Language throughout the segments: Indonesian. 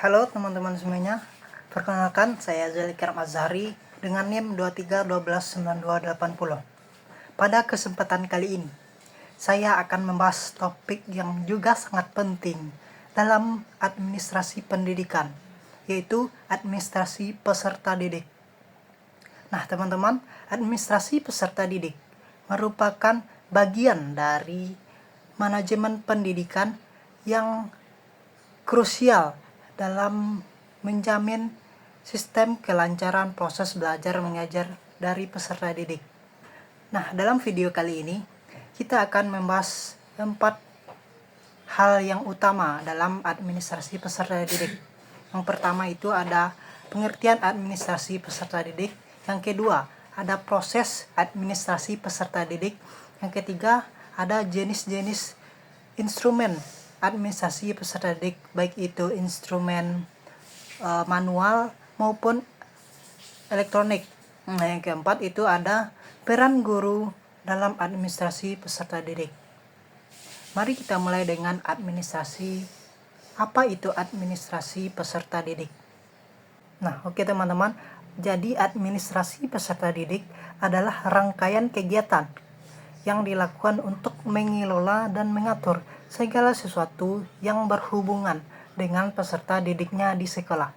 Halo teman-teman semuanya, perkenalkan saya Zalikar Azhari dengan NIM 23129280. Pada kesempatan kali ini, saya akan membahas topik yang juga sangat penting dalam administrasi pendidikan, yaitu administrasi peserta didik. Nah teman-teman, administrasi peserta didik merupakan bagian dari manajemen pendidikan yang krusial dalam menjamin sistem kelancaran proses belajar mengajar dari peserta didik. Nah, dalam video kali ini kita akan membahas 4 hal yang utama dalam administrasi peserta didik. Yang pertama itu ada pengertian administrasi peserta didik. Yang kedua, ada proses administrasi peserta didik. Yang ketiga, ada jenis-jenis instrumen administrasi peserta didik, baik itu instrumen manual maupun elektronik. Nah, yang keempat itu ada peran guru dalam administrasi peserta didik. Mari kita mulai dengan administrasi. Apa itu administrasi peserta didik? Nah, oke teman-teman. Jadi administrasi peserta didik adalah rangkaian kegiatan yang dilakukan untuk mengelola dan mengatur segala sesuatu yang berhubungan dengan peserta didiknya di sekolah.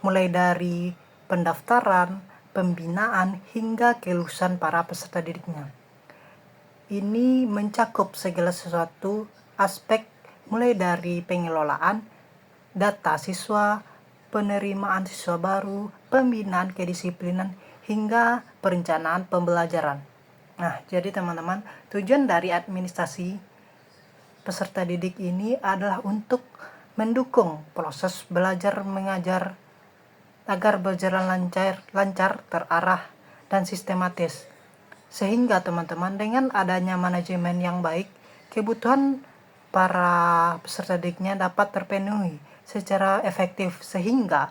Mulai dari pendaftaran, pembinaan, hingga kelulusan para peserta didiknya. Ini mencakup segala sesuatu aspek mulai dari pengelolaan, data siswa, penerimaan siswa baru, pembinaan kedisiplinan, hingga perencanaan pembelajaran. Nah, jadi teman-teman, tujuan dari administrasi peserta didik ini adalah untuk mendukung proses belajar mengajar agar berjalan lancar, terarah, dan sistematis. Sehingga teman-teman, dengan adanya manajemen yang baik, kebutuhan para peserta didiknya dapat terpenuhi secara efektif sehingga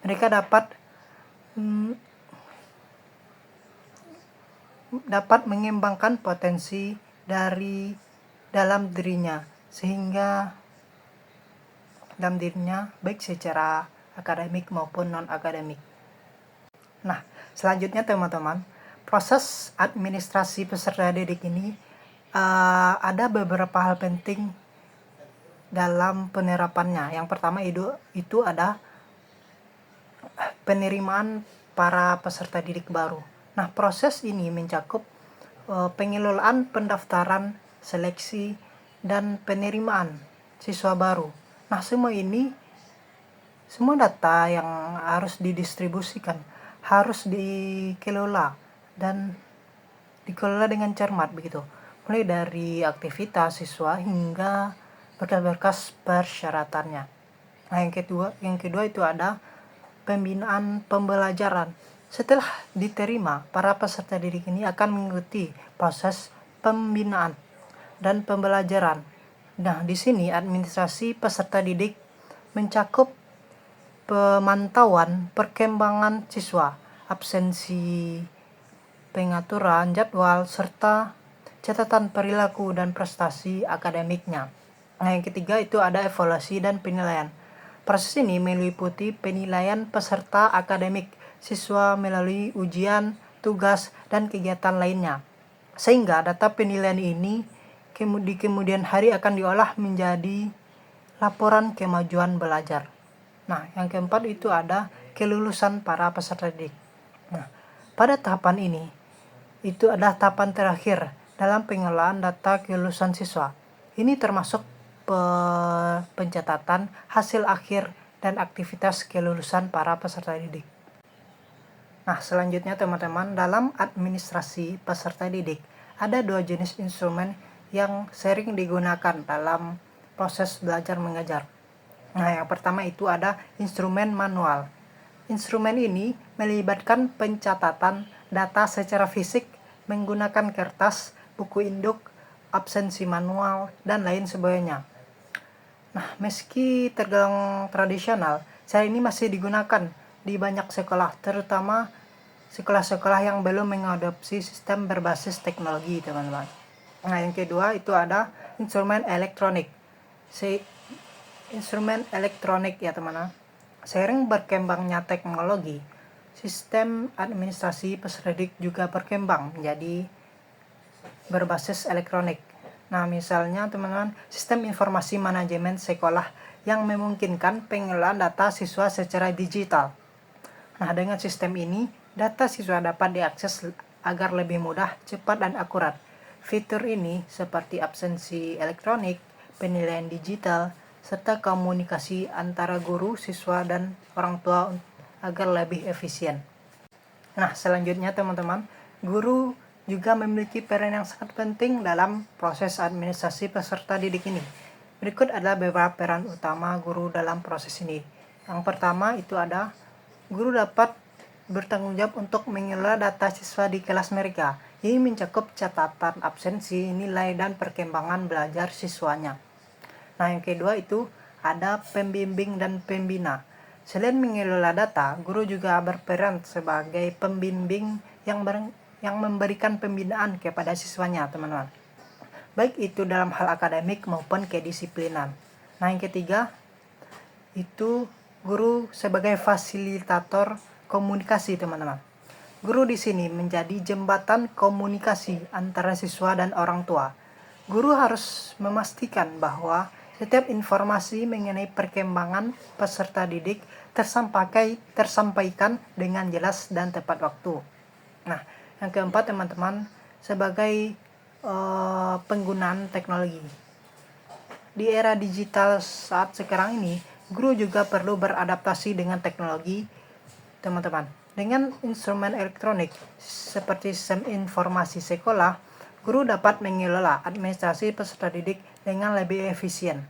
mereka dapat mengembangkan potensi dari dalam dirinya baik secara akademik maupun non akademik. Nah, selanjutnya teman-teman, proses administrasi peserta didik ini ada beberapa hal penting dalam penerapannya. Yang pertama itu ada penerimaan para peserta didik baru. Nah, proses ini mencakup pengelolaan pendaftaran, seleksi, dan penerimaan siswa baru. Nah, semua data yang harus didistribusikan harus dikelola dengan cermat begitu. Mulai dari aktivitas siswa hingga berkas-berkas persyaratannya. Nah, yang kedua itu ada pembinaan pembelajaran. Setelah diterima, para peserta didik ini akan mengikuti proses pembinaan dan pembelajaran. Nah, di sini administrasi peserta didik mencakup pemantauan perkembangan siswa, absensi, pengaturan jadwal, serta catatan perilaku dan prestasi akademiknya. Nah, yang ketiga itu ada evaluasi dan penilaian. Proses ini meliputi penilaian peserta akademik siswa melalui ujian, tugas, dan kegiatan lainnya. Sehingga data penilaian ini di kemudian hari akan diolah menjadi laporan kemajuan belajar. Nah, yang keempat itu ada kelulusan para peserta didik. Nah, pada tahapan ini, itu adalah tahapan terakhir dalam pengelolaan data kelulusan siswa. Ini termasuk pencatatan hasil akhir dan aktivitas kelulusan para peserta didik. Nah, selanjutnya teman-teman, dalam administrasi peserta didik ada 2 jenis instrumen yang sering digunakan dalam proses belajar mengajar. Nah, yang pertama itu ada instrumen manual. Instrumen ini melibatkan pencatatan data secara fisik menggunakan kertas, buku induk, absensi manual, dan lain sebagainya. Nah, meski tergolong tradisional, cara ini masih digunakan di banyak sekolah, terutama sekolah-sekolah yang belum mengadopsi sistem berbasis teknologi, teman-teman. Nah, yang kedua itu ada instrumen elektronik. instrumen elektronik ya teman-teman. Seiring berkembangnya teknologi, sistem administrasi peserta didik juga berkembang menjadi berbasis elektronik. Nah, misalnya teman-teman, sistem informasi manajemen sekolah yang memungkinkan pengelolaan data siswa secara digital. Nah, dengan sistem ini, data siswa dapat diakses agar lebih mudah, cepat, dan akurat. Fitur ini seperti absensi elektronik, penilaian digital, serta komunikasi antara guru, siswa, dan orang tua agar lebih efisien. Nah, selanjutnya teman-teman, guru juga memiliki peran yang sangat penting dalam proses administrasi peserta didik ini. Berikut adalah beberapa peran utama guru dalam proses ini. Yang pertama itu ada guru dapat bertanggung jawab untuk mengelola data siswa di kelas mereka. Ini mencakup catatan absensi, nilai, dan perkembangan belajar siswanya. Nah, yang kedua itu ada pembimbing dan pembina. Selain mengelola data, guru juga berperan sebagai pembimbing yang memberikan pembinaan kepada siswanya, teman-teman. Baik itu dalam hal akademik maupun kedisiplinan. Nah, yang ketiga itu guru sebagai fasilitator komunikasi, teman-teman. Guru di sini menjadi jembatan komunikasi antara siswa dan orang tua. Guru harus memastikan bahwa setiap informasi mengenai perkembangan peserta didik tersampaikan dengan jelas dan tepat waktu. Nah, yang keempat teman-teman, sebagai penggunaan teknologi. Di era digital saat sekarang ini, guru juga perlu beradaptasi dengan teknologi, teman-teman. Dengan instrumen elektronik seperti sistem informasi sekolah, guru dapat mengelola administrasi peserta didik dengan lebih efisien.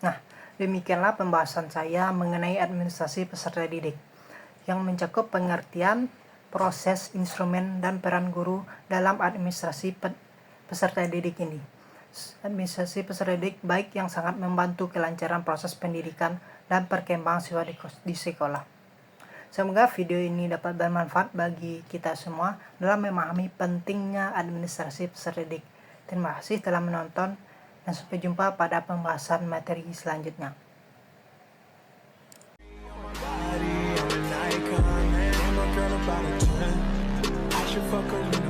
Nah, demikianlah pembahasan saya mengenai administrasi peserta didik yang mencakup pengertian, proses, instrumen, dan peran guru dalam administrasi peserta didik ini. Administrasi peserta didik baik yang sangat membantu kelancaran proses pendidikan dan perkembangan siswa di sekolah. Semoga video ini dapat bermanfaat bagi kita semua dalam memahami pentingnya administrasi peserta didik. Terima kasih telah menonton dan sampai jumpa pada pembahasan materi selanjutnya. Fuck her,